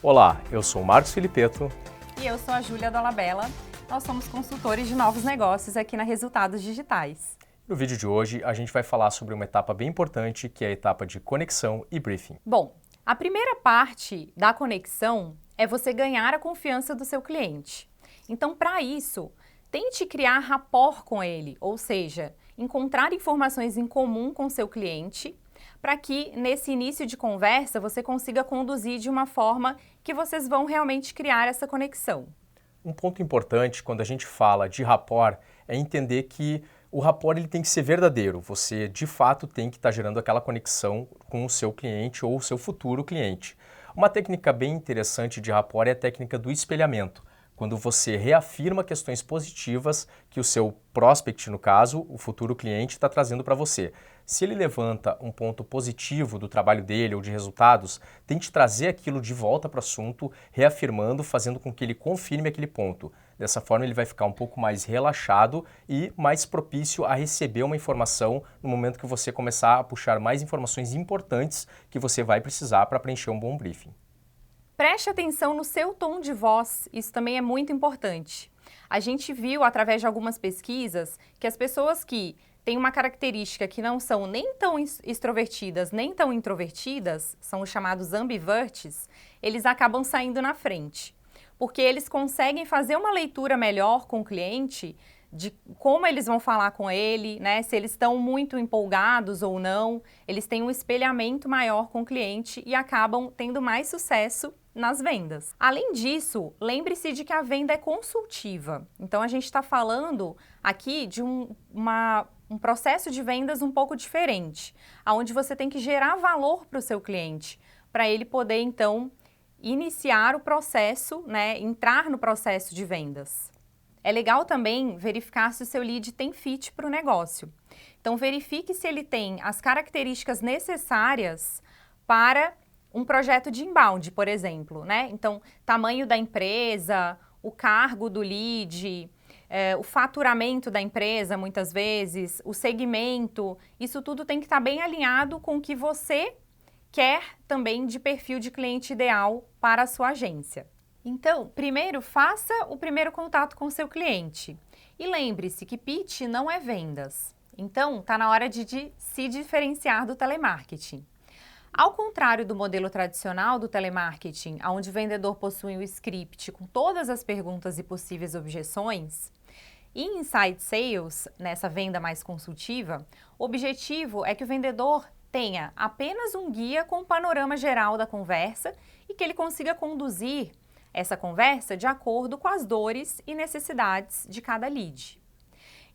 Olá, eu sou o Marcos Filipeto. E eu sou a Júlia Dolabella. Nós somos consultores de novos negócios aqui na Resultados Digitais. No vídeo de hoje, a gente vai falar sobre uma etapa bem importante, que é a etapa de conexão e briefing. Bom, a primeira parte da conexão é você ganhar a confiança do seu cliente. Então, para isso, tente criar rapport com ele, ou seja, encontrar informações em comum com seu cliente, para que nesse início de conversa você consiga conduzir de uma forma que vocês vão realmente criar essa conexão. Um ponto importante quando a gente fala de rapport é entender que o rapport ele tem que ser verdadeiro. Você, de fato, tem que estar gerando aquela conexão com o seu cliente ou o seu futuro cliente. Uma técnica bem interessante de rapport é a técnica do espelhamento, quando você reafirma questões positivas que o seu prospect, no caso, o futuro cliente, está trazendo para você. Se ele levanta um ponto positivo do trabalho dele ou de resultados, tente trazer aquilo de volta para o assunto, reafirmando, fazendo com que ele confirme aquele ponto. Dessa forma, ele vai ficar um pouco mais relaxado e mais propício a receber uma informação no momento que você começar a puxar mais informações importantes que você vai precisar para preencher um bom briefing. Preste atenção no seu tom de voz, isso também é muito importante. A gente viu através de algumas pesquisas que as pessoas que têm uma característica que não são nem tão extrovertidas nem tão introvertidas, são os chamados ambiverts, eles acabam saindo na frente. Porque eles conseguem fazer uma leitura melhor com o cliente de como eles vão falar com ele, né? Se eles estão muito empolgados ou não, eles têm um espelhamento maior com o cliente e acabam tendo mais sucesso nas vendas. Além disso, lembre-se de que a venda é consultiva. Então, a gente está falando aqui de um processo de vendas um pouco diferente, onde você tem que gerar valor para o seu cliente, para ele poder, então, iniciar o processo, né, entrar no processo de vendas. É legal também verificar se o seu lead tem fit para o negócio. Então, verifique se ele tem as características necessárias para um projeto de inbound, por exemplo, né? Então, tamanho da empresa, o cargo do lead, o faturamento da empresa, muitas vezes, o segmento, isso tudo tem que estar bem alinhado com o que você quer também de perfil de cliente ideal para a sua agência. Então, primeiro, faça o primeiro contato com o seu cliente. E lembre-se que pitch não é vendas. Então, está na hora de se diferenciar do telemarketing. Ao contrário do modelo tradicional do telemarketing, onde o vendedor possui um script com todas as perguntas e possíveis objeções, em inside sales, nessa venda mais consultiva, o objetivo é que o vendedor tenha apenas um guia com o panorama geral da conversa e que ele consiga conduzir essa conversa de acordo com as dores e necessidades de cada lead.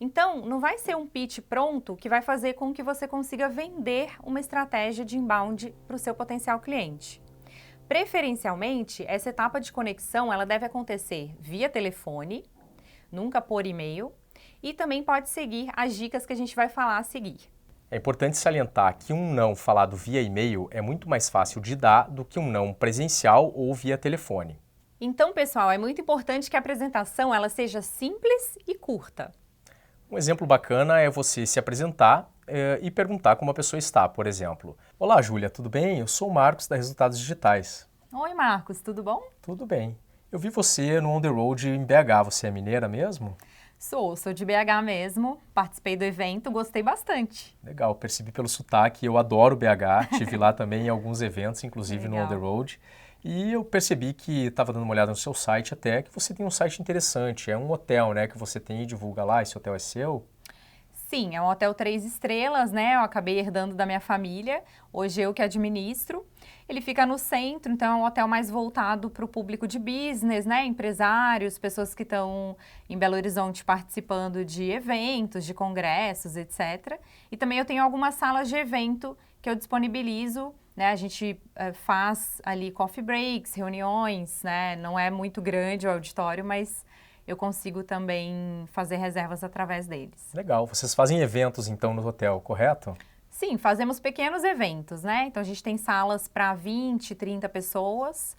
Então, não vai ser um pitch pronto que vai fazer com que você consiga vender uma estratégia de inbound para o seu potencial cliente. Preferencialmente, essa etapa de conexão ela deve acontecer via telefone, nunca por e-mail, e também pode seguir as dicas que a gente vai falar a seguir. É importante salientar que um não falado via e-mail é muito mais fácil de dar do que um não presencial ou via telefone. Então, pessoal, é muito importante que a apresentação ela seja simples e curta. Um exemplo bacana é você se apresentar e perguntar como a pessoa está, por exemplo. Olá, Júlia, tudo bem? Eu sou o Marcos da Resultados Digitais. Oi, Marcos, tudo bom? Tudo bem. Eu vi você no On The Road em BH. Você é mineira mesmo? Sou de BH mesmo, participei do evento, gostei bastante. Legal, percebi pelo sotaque, eu adoro BH, estive lá também em alguns eventos, inclusive no On The Road. E eu percebi que estava dando uma olhada no seu site até, que você tem um site interessante, é um hotel, né, que você tem e divulga lá, esse hotel é seu? Sim, é um hotel 3 estrelas, né, eu acabei herdando da minha família, hoje eu que administro. Ele fica no centro, então é um hotel mais voltado para o público de business, né, empresários, pessoas que estão em Belo Horizonte participando de eventos, de congressos, etc. E também eu tenho algumas salas de evento que eu disponibilizo, né, a gente faz ali coffee breaks, reuniões, né, não é muito grande o auditório, mas eu consigo também fazer reservas através deles. Legal, vocês fazem eventos então no hotel, correto? Sim, fazemos pequenos eventos, né? Então a gente tem salas para 20, 30 pessoas,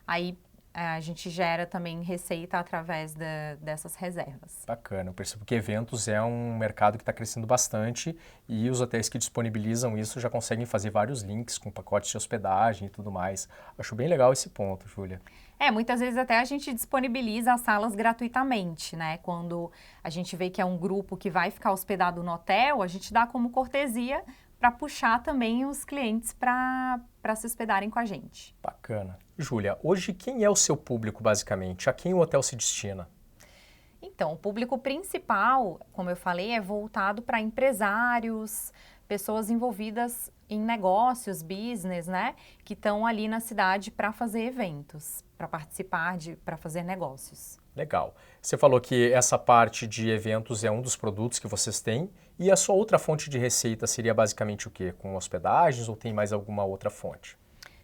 aí a gente gera também receita através dessas reservas. Bacana, eu percebo que eventos é um mercado que está crescendo bastante e os hotéis que disponibilizam isso já conseguem fazer vários links com pacotes de hospedagem e tudo mais. Acho bem legal esse ponto, Júlia. Muitas vezes até a gente disponibiliza as salas gratuitamente, né? Quando a gente vê que é um grupo que vai ficar hospedado no hotel, a gente dá como cortesia para puxar também os clientes para se hospedarem com a gente. Bacana. Júlia, hoje quem é o seu público basicamente? A quem o hotel se destina? Então, o público principal, como eu falei, é voltado para empresários, pessoas envolvidas em negócios, business, né? Que estão ali na cidade para fazer eventos, para participar, para fazer negócios. Legal. Você falou que essa parte de eventos é um dos produtos que vocês têm e a sua outra fonte de receita seria basicamente o quê? Com hospedagens ou tem mais alguma outra fonte?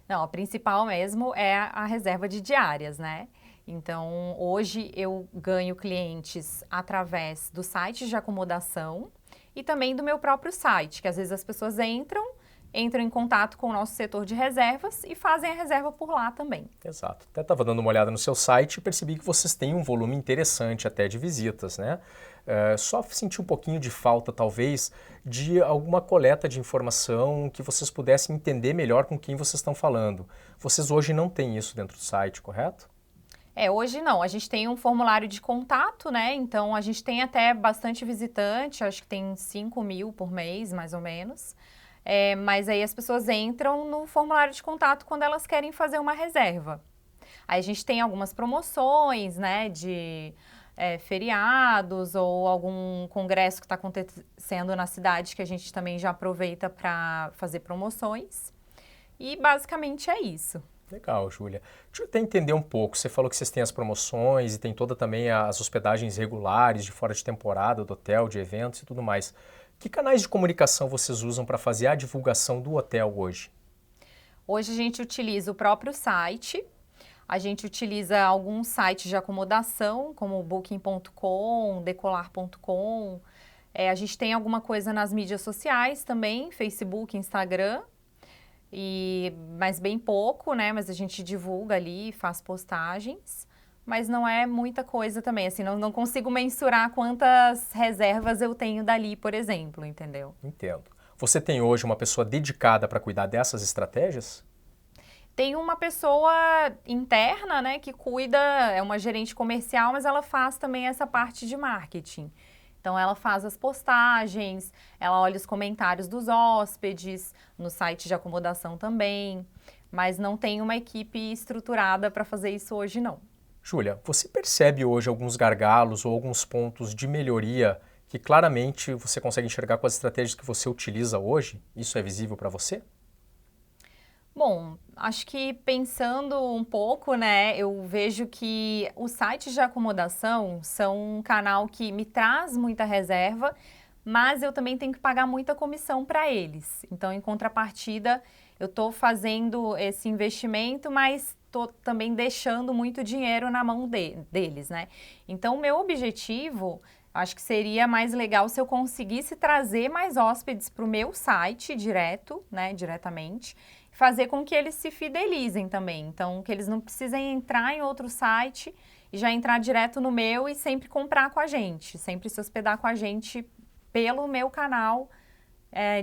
Não, a principal mesmo é a reserva de diárias, né? Então, hoje eu ganho clientes através do site de acomodação e também do meu próprio site, que às vezes as pessoas entram em contato com o nosso setor de reservas e fazem a reserva por lá também. Exato. Até estava dando uma olhada no seu site e percebi que vocês têm um volume interessante até de visitas, né? Só senti um pouquinho de falta, talvez, de alguma coleta de informação que vocês pudessem entender melhor com quem vocês estão falando. Vocês hoje não têm isso dentro do site, correto? Hoje não. A gente tem um formulário de contato, né? Então, a gente tem até bastante visitante, acho que tem 5.000 por mês, mais ou menos. Mas aí as pessoas entram no formulário de contato quando elas querem fazer uma reserva. Aí a gente tem algumas promoções, né, de feriados ou algum congresso que está acontecendo na cidade que a gente também já aproveita para fazer promoções. E basicamente é isso. Legal, Júlia. Deixa eu até entender um pouco. Você falou que vocês têm as promoções e tem toda também as hospedagens regulares de fora de temporada do hotel, de eventos e tudo mais. Que canais de comunicação vocês usam para fazer a divulgação do hotel hoje? Hoje a gente utiliza o próprio site, a gente utiliza alguns sites de acomodação, como booking.com, decolar.com. A gente tem alguma coisa nas mídias sociais também, Facebook, Instagram, mas bem pouco, né? Mas a gente divulga ali, faz postagens. Mas não é muita coisa também, assim, não consigo mensurar quantas reservas eu tenho dali, por exemplo, entendeu? Entendo. Você tem hoje uma pessoa dedicada para cuidar dessas estratégias? Tem uma pessoa interna, né, que cuida, é uma gerente comercial, mas ela faz também essa parte de marketing. Então, ela faz as postagens, ela olha os comentários dos hóspedes, no site de acomodação também, mas não tem uma equipe estruturada para fazer isso hoje, não. Júlia, você percebe hoje alguns gargalos ou alguns pontos de melhoria que claramente você consegue enxergar com as estratégias que você utiliza hoje? Isso é visível para você? Bom, acho que pensando um pouco, né, eu vejo que os sites de acomodação são um canal que me traz muita reserva, mas eu também tenho que pagar muita comissão para eles. Então, em contrapartida, eu estou fazendo esse investimento, mas estou também deixando muito dinheiro na mão deles, né? Então, o meu objetivo, acho que seria mais legal se eu conseguisse trazer mais hóspedes para o meu site direto, né, diretamente, fazer com que eles se fidelizem também. Então, que eles não precisem entrar em outro site e já entrar direto no meu e sempre comprar com a gente, sempre se hospedar com a gente pelo meu canal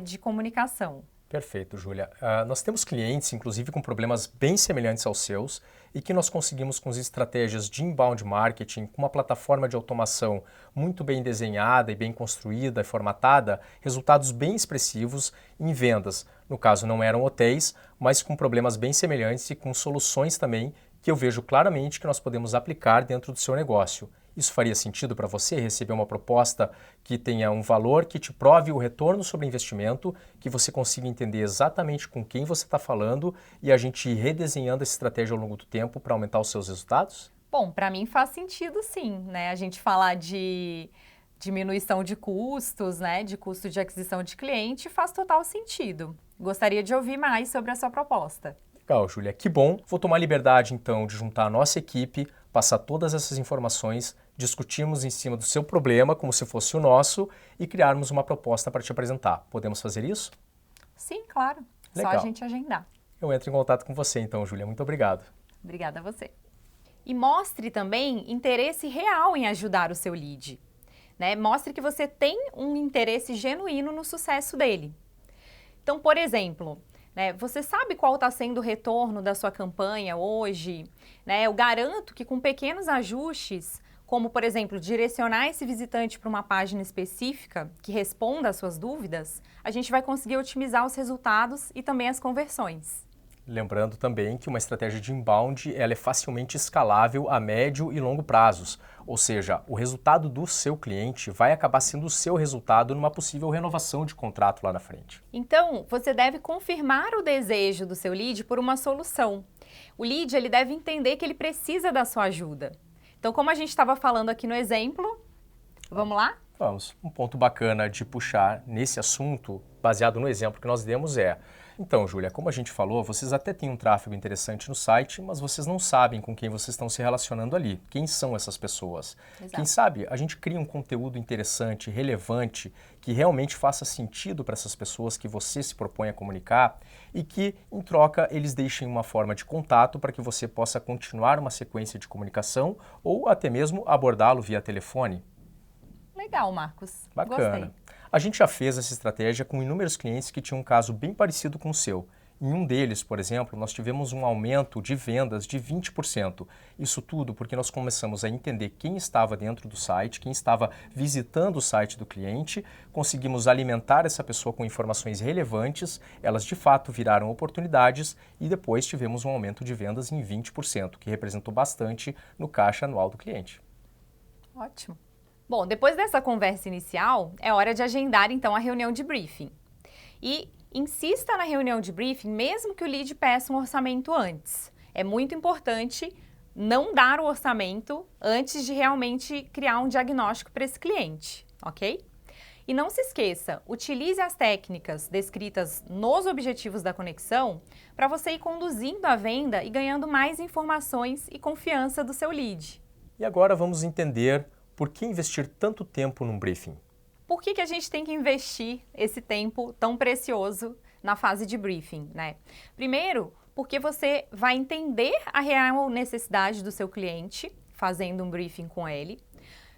de comunicação. Perfeito, Júlia. Nós temos clientes, inclusive, com problemas bem semelhantes aos seus e que nós conseguimos, com as estratégias de inbound marketing, com uma plataforma de automação muito bem desenhada e bem construída e formatada, resultados bem expressivos em vendas. No caso, não eram hotéis, mas com problemas bem semelhantes e com soluções também que eu vejo claramente que nós podemos aplicar dentro do seu negócio. Isso faria sentido para você receber uma proposta que tenha um valor, que te prove o retorno sobre investimento, que você consiga entender exatamente com quem você está falando e a gente ir redesenhando essa estratégia ao longo do tempo para aumentar os seus resultados? Bom, para mim faz sentido sim, né? A gente falar de diminuição de custos, né? De custo de aquisição de cliente faz total sentido. Gostaria de ouvir mais sobre a sua proposta. Legal, Júlia, que bom. Vou tomar liberdade então de juntar a nossa equipe, passar todas essas informações, discutirmos em cima do seu problema como se fosse o nosso e criarmos uma proposta para te apresentar. Podemos fazer isso? Sim, claro. Legal. Só a gente agendar. Eu entro em contato com você então, Júlia. Muito obrigado. Obrigada a você. E mostre também interesse real em ajudar o seu lead. Né? Mostre que você tem um interesse genuíno no sucesso dele. Então, por exemplo, né, você sabe qual está sendo o retorno da sua campanha hoje? Né? Eu garanto que com pequenos ajustes, como, por exemplo, direcionar esse visitante para uma página específica que responda às suas dúvidas, a gente vai conseguir otimizar os resultados e também as conversões. Lembrando também que uma estratégia de inbound ela é facilmente escalável a médio e longo prazos, ou seja, o resultado do seu cliente vai acabar sendo o seu resultado numa possível renovação de contrato lá na frente. Então, você deve confirmar o desejo do seu lead por uma solução. O lead ele deve entender que ele precisa da sua ajuda. Então, como a gente estava falando aqui no exemplo, vamos lá? Vamos. Um ponto bacana de puxar nesse assunto, baseado no exemplo que nós demos, então, Júlia, como a gente falou, vocês até têm um tráfego interessante no site, mas vocês não sabem com quem vocês estão se relacionando ali. Quem são essas pessoas? Exato. Quem sabe a gente cria um conteúdo interessante, relevante, que realmente faça sentido para essas pessoas que você se propõe a comunicar e que, em troca, eles deixem uma forma de contato para que você possa continuar uma sequência de comunicação ou até mesmo abordá-lo via telefone. Legal, Marcos. Bacana. Gostei. A gente já fez essa estratégia com inúmeros clientes que tinham um caso bem parecido com o seu. Em um deles, por exemplo, nós tivemos um aumento de vendas de 20%. Isso tudo porque nós começamos a entender quem estava dentro do site, quem estava visitando o site do cliente, conseguimos alimentar essa pessoa com informações relevantes, elas de fato viraram oportunidades e depois tivemos um aumento de vendas em 20%, que representou bastante no caixa anual do cliente. Ótimo. Bom, depois dessa conversa inicial, é hora de agendar então a reunião de briefing. E insista na reunião de briefing mesmo que o lead peça um orçamento antes. É muito importante não dar o orçamento antes de realmente criar um diagnóstico para esse cliente, ok? E não se esqueça, utilize as técnicas descritas nos objetivos da conexão para você ir conduzindo a venda e ganhando mais informações e confiança do seu lead. E agora vamos entender por que investir tanto tempo num briefing. Por que a gente tem que investir esse tempo tão precioso na fase de briefing, né? Primeiro, porque você vai entender a real necessidade do seu cliente, fazendo um briefing com ele.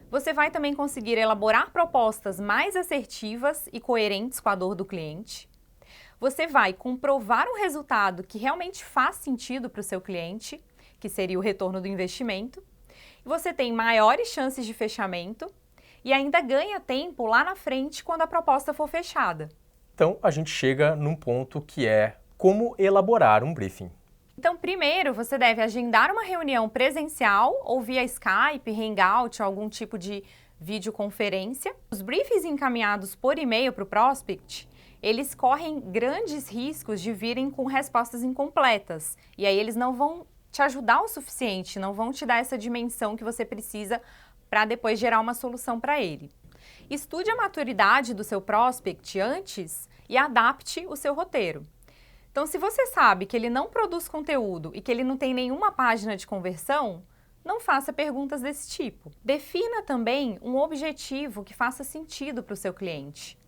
Você vai também conseguir elaborar propostas mais assertivas e coerentes com a dor do cliente. Você vai comprovar um resultado que realmente faz sentido para o seu cliente, que seria o retorno do investimento. Você tem maiores chances de fechamento e ainda ganha tempo lá na frente quando a proposta for fechada. Então, a gente chega num ponto que é como elaborar um briefing. Então, primeiro, você deve agendar uma reunião presencial ou via Skype, Hangout, algum tipo de videoconferência. Os briefings encaminhados por e-mail para o prospect, eles correm grandes riscos de virem com respostas incompletas. E aí eles não vão te ajudar o suficiente, não vão te dar essa dimensão que você precisa para depois gerar uma solução para ele. Estude a maturidade do seu prospect antes e adapte o seu roteiro. Então, se você sabe que ele não produz conteúdo e que ele não tem nenhuma página de conversão, não faça perguntas desse tipo. Defina também um objetivo que faça sentido para o seu cliente.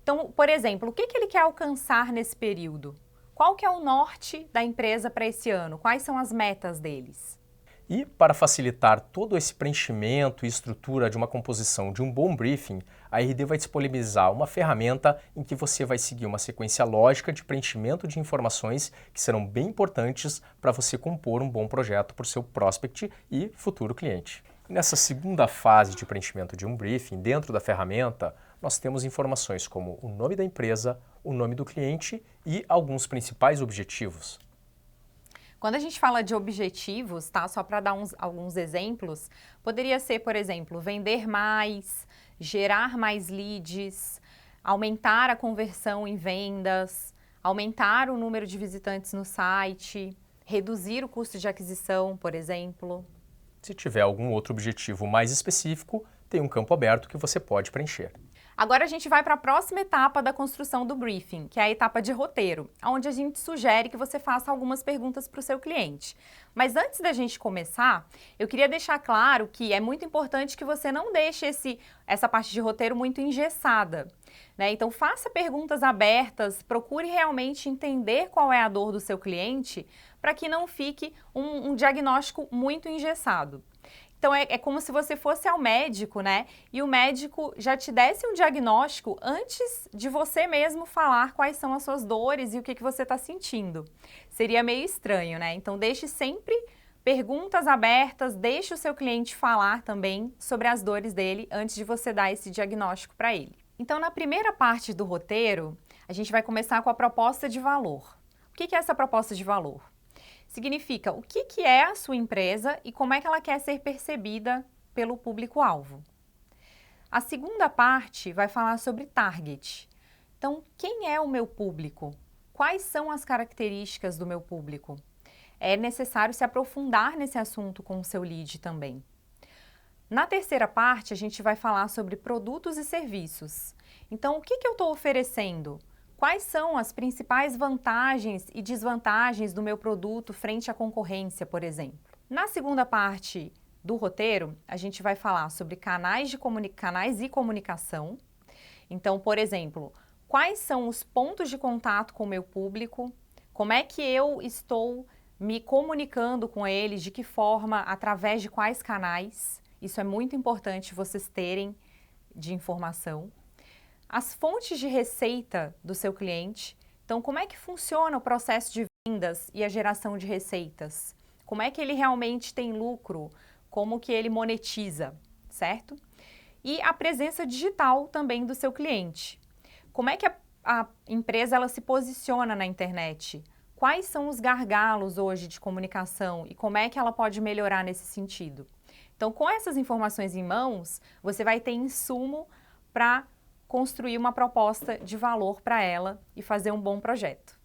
Então, por exemplo, o que ele quer alcançar nesse período? Qual que é o norte da empresa para esse ano? Quais são as metas deles? E para facilitar todo esse preenchimento e estrutura de uma composição de um bom briefing, a RD vai disponibilizar uma ferramenta em que você vai seguir uma sequência lógica de preenchimento de informações que serão bem importantes para você compor um bom projeto para o seu prospect e futuro cliente. Nessa segunda fase de preenchimento de um briefing, dentro da ferramenta, nós temos informações como o nome da empresa, o nome do cliente e alguns principais objetivos. Quando a gente fala de objetivos, tá? Só para dar alguns exemplos, poderia ser, por exemplo, vender mais, gerar mais leads, aumentar a conversão em vendas, aumentar o número de visitantes no site, reduzir o custo de aquisição, por exemplo. Se tiver algum outro objetivo mais específico, tem um campo aberto que você pode preencher. Agora a gente vai para a próxima etapa da construção do briefing, que é a etapa de roteiro, onde a gente sugere que você faça algumas perguntas para o seu cliente. Mas antes da gente começar, eu queria deixar claro que é muito importante que você não deixe essa parte de roteiro muito engessada, né? Então faça perguntas abertas, procure realmente entender qual é a dor do seu cliente, para que não fique um diagnóstico muito engessado. Então, é como se você fosse ao médico, né? E o médico já te desse um diagnóstico antes de você mesmo falar quais são as suas dores e o que você está sentindo. Seria meio estranho, né? Então, deixe sempre perguntas abertas, deixe o seu cliente falar também sobre as dores dele antes de você dar esse diagnóstico para ele. Então, na primeira parte do roteiro, a gente vai começar com a proposta de valor. O que é essa proposta de valor? Significa o que é a sua empresa e como é que ela quer ser percebida pelo público-alvo. A segunda parte vai falar sobre target. Então, quem é o meu público? Quais são as características do meu público? É necessário se aprofundar nesse assunto com o seu lead também. Na terceira parte, a gente vai falar sobre produtos e serviços. Então, o que eu estou oferecendo? Quais são as principais vantagens e desvantagens do meu produto frente à concorrência, por exemplo? Na segunda parte do roteiro, a gente vai falar sobre canais e comunicação. Então, por exemplo, quais são os pontos de contato com o meu público? Como é que eu estou me comunicando com eles? De que forma? Através de quais canais? Isso é muito importante vocês terem de informação. As fontes de receita do seu cliente. Então, como é que funciona o processo de vendas e a geração de receitas? Como é que ele realmente tem lucro? Como que ele monetiza, certo? E a presença digital também do seu cliente. Como é que a empresa ela se posiciona na internet? Quais são os gargalos hoje de comunicação e como é que ela pode melhorar nesse sentido? Então, com essas informações em mãos, você vai ter insumo para construir uma proposta de valor para ela e fazer um bom projeto.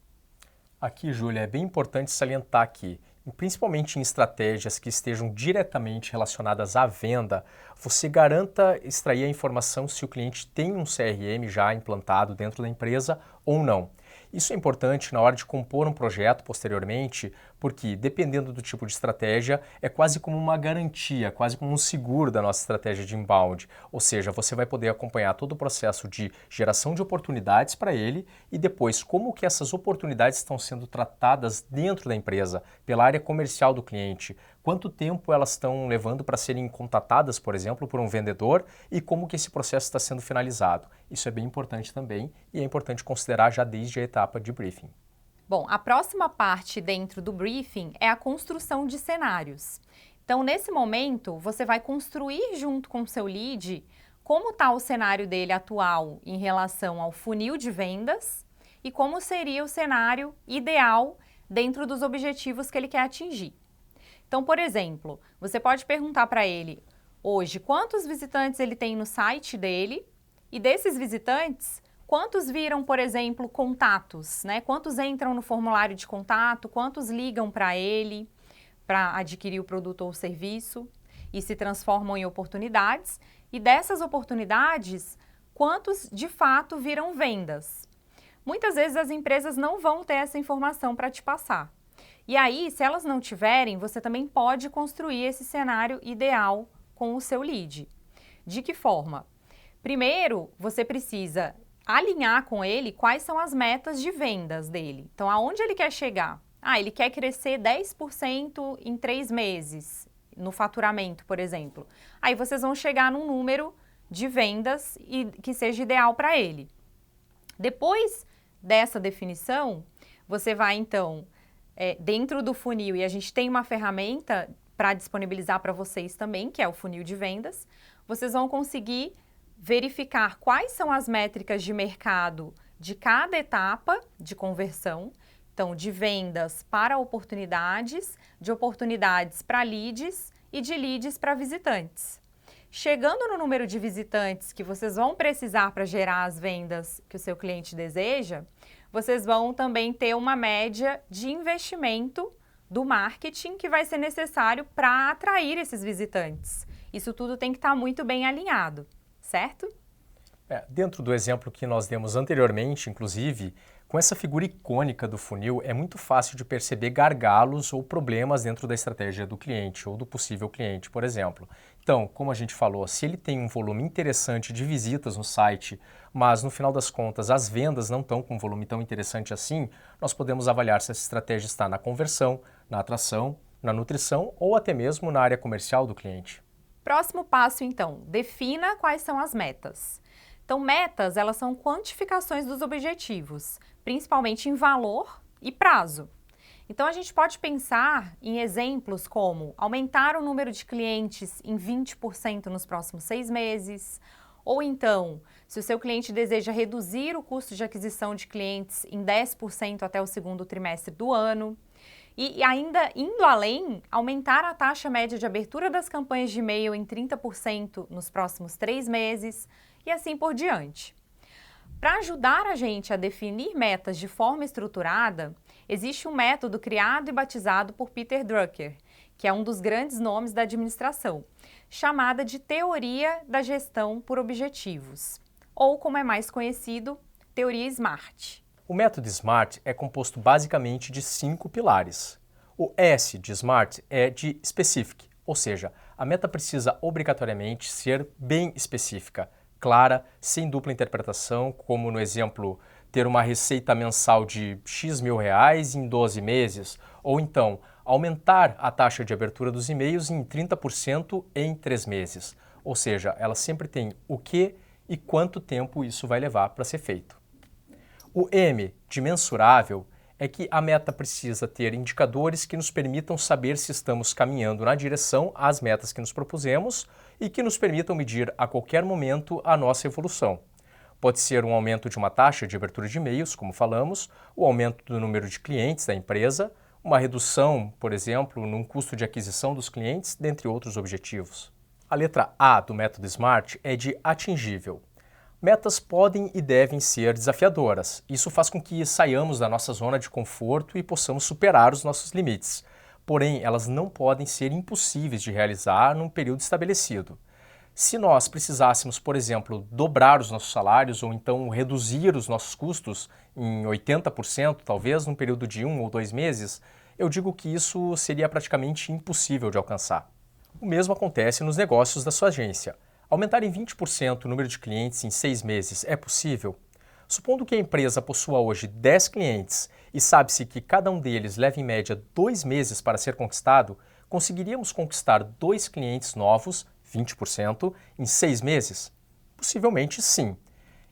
Aqui, Júlia, é bem importante salientar que, principalmente em estratégias que estejam diretamente relacionadas à venda, você garanta extrair a informação se o cliente tem um CRM já implantado dentro da empresa ou não. Isso é importante na hora de compor um projeto posteriormente, porque dependendo do tipo de estratégia, é quase como uma garantia, quase como um seguro da nossa estratégia de inbound. Ou seja, você vai poder acompanhar todo o processo de geração de oportunidades para ele e depois como que essas oportunidades estão sendo tratadas dentro da empresa, pela área comercial do cliente, quanto tempo elas estão levando para serem contatadas, por exemplo, por um vendedor e como que esse processo está sendo finalizado. Isso é bem importante também e é importante considerar já desde a etapa de briefing. Bom, a próxima parte dentro do briefing é a construção de cenários. Então, nesse momento, você vai construir junto com o seu lead como está o cenário dele atual em relação ao funil de vendas e como seria o cenário ideal dentro dos objetivos que ele quer atingir. Então, por exemplo, você pode perguntar para ele hoje quantos visitantes ele tem no site dele e desses visitantes, quantos viram, por exemplo, contatos, né? Quantos entram no formulário de contato, quantos ligam para ele para adquirir o produto ou serviço e se transformam em oportunidades. E dessas oportunidades, quantos de fato viram vendas? Muitas vezes as empresas não vão ter essa informação para te passar. E aí, se elas não tiverem, você também pode construir esse cenário ideal com o seu lead. De que forma? Primeiro, você precisa alinhar com ele quais são as metas de vendas dele. Então, aonde ele quer chegar? Ele quer crescer 10% em 3 meses, no faturamento, por exemplo. Aí vocês vão chegar num número de vendas que seja ideal para ele. Depois dessa definição, você vai então, dentro do funil, e a gente tem uma ferramenta para disponibilizar para vocês também, que é o funil de vendas, vocês vão conseguir verificar quais são as métricas de mercado de cada etapa de conversão, então de vendas para oportunidades, de oportunidades para leads e de leads para visitantes. Chegando no número de visitantes que vocês vão precisar para gerar as vendas que o seu cliente deseja, vocês vão também ter uma média de investimento do marketing que vai ser necessário para atrair esses visitantes. Isso tudo tem que estar muito bem alinhado, certo? Dentro do exemplo que nós demos anteriormente, inclusive, Com essa figura icônica do funil, é muito fácil de perceber gargalos ou problemas dentro da estratégia do cliente ou do possível cliente, por exemplo. Então, como a gente falou, se ele tem um volume interessante de visitas no site, mas no final das contas as vendas não estão com um volume tão interessante assim, nós podemos avaliar se essa estratégia está na conversão, na atração, na nutrição ou até mesmo na área comercial do cliente. Próximo passo, então, defina quais são as metas. Então, metas, elas são quantificações dos objetivos, principalmente em valor e prazo. Então, a gente pode pensar em exemplos como aumentar o número de clientes em 20% nos próximos 6 meses, ou então, se o seu cliente deseja reduzir o custo de aquisição de clientes em 10% até o segundo trimestre do ano. E ainda indo além, aumentar a taxa média de abertura das campanhas de e-mail em 30% nos próximos 3 meses e assim por diante. Para ajudar a gente a definir metas de forma estruturada, existe um método criado e batizado por Peter Drucker, que é um dos grandes nomes da administração, chamada de Teoria da Gestão por Objetivos, ou como é mais conhecido, Teoria SMART. O método SMART é composto basicamente de 5 pilares. O S de SMART é de Specific, ou seja, a meta precisa obrigatoriamente ser bem específica, clara, sem dupla interpretação, como no exemplo, ter uma receita mensal de X mil reais em 12 meses, ou então aumentar a taxa de abertura dos e-mails em 30% em 3 meses. Ou seja, ela sempre tem o que e quanto tempo isso vai levar para ser feito. O M de mensurável é que a meta precisa ter indicadores que nos permitam saber se estamos caminhando na direção às metas que nos propusemos e que nos permitam medir a qualquer momento a nossa evolução. Pode ser um aumento de uma taxa de abertura de e-mails, como falamos, o aumento do número de clientes da empresa, uma redução, por exemplo, num custo de aquisição dos clientes, dentre outros objetivos. A letra A do método SMART é de atingível. Metas podem e devem ser desafiadoras. Isso faz com que saiamos da nossa zona de conforto e possamos superar os nossos limites. Porém, elas não podem ser impossíveis de realizar num período estabelecido. Se nós precisássemos, por exemplo, dobrar os nossos salários ou então reduzir os nossos custos em 80%, talvez num período de 1 ou 2 meses, eu digo que isso seria praticamente impossível de alcançar. O mesmo acontece nos negócios da sua agência. Aumentar em 20% o número de clientes em 6 meses é possível? Supondo que a empresa possua hoje 10 clientes e sabe-se que cada um deles leva em média 2 meses para ser conquistado, conseguiríamos conquistar 2 clientes novos, 20%, em 6 meses? Possivelmente sim.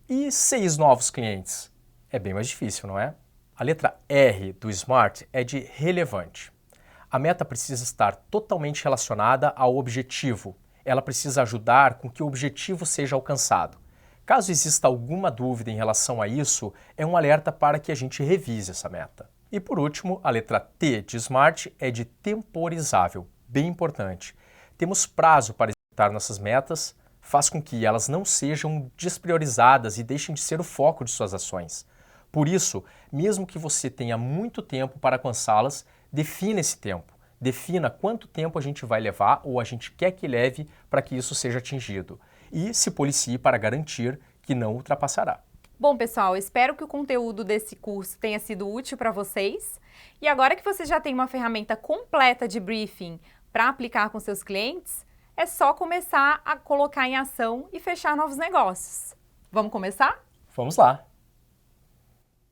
E 6 novos clientes? É bem mais difícil, não é? A letra R do SMART é de relevante. A meta precisa estar totalmente relacionada ao objetivo. Ela precisa ajudar com que o objetivo seja alcançado. Caso exista alguma dúvida em relação a isso, é um alerta para que a gente revise essa meta. E por último, a letra T de SMART é de temporizável, bem importante. Temos prazo para executar nossas metas, faz com que elas não sejam despriorizadas e deixem de ser o foco de suas ações. Por isso, mesmo que você tenha muito tempo para alcançá-las, defina esse tempo. Defina quanto tempo a gente vai levar ou a gente quer que leve para que isso seja atingido. E se policie para garantir que não ultrapassará. Bom, pessoal, espero que o conteúdo desse curso tenha sido útil para vocês. E agora que você já tem uma ferramenta completa de briefing para aplicar com seus clientes, é só começar a colocar em ação e fechar novos negócios. Vamos começar? Vamos lá!